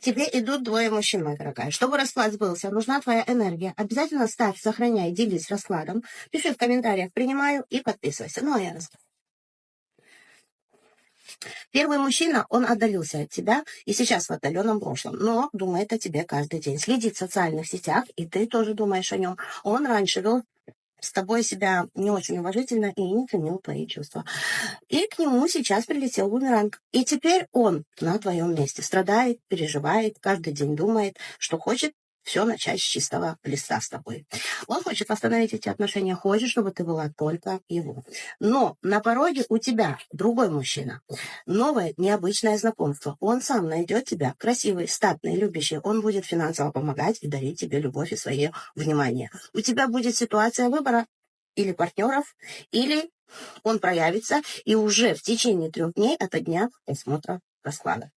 тебе идут двое мужчин, моя дорогая. Чтобы расклад сбылся, нужна твоя энергия. Обязательно ставь, сохраняй, делись раскладом. Пиши в комментариях «принимаю» и подписывайся. Ну, а я рассказываю. Первый мужчина, он отдалился от тебя и сейчас в отдаленном прошлом, но думает о тебе каждый день. Следит в социальных сетях, и ты тоже думаешь о нем. Он раньше вел с тобой себя не очень уважительно и не ценил твои чувства. И к нему сейчас прилетел бумеранг. И теперь он на твоем месте страдает, переживает, каждый день думает, что хочет все начать с чистого листа с тобой. Он хочет восстановить эти отношения, хочет, чтобы ты была только его. Но на пороге у тебя другой мужчина. Новое, необычное знакомство. Он сам найдет тебя, красивый, статный, любящий. Он будет финансово помогать и дарить тебе любовь и свое внимание. У тебя будет ситуация выбора или партнеров, или он проявится и уже в течение 3 дней от дня просмотра расклада.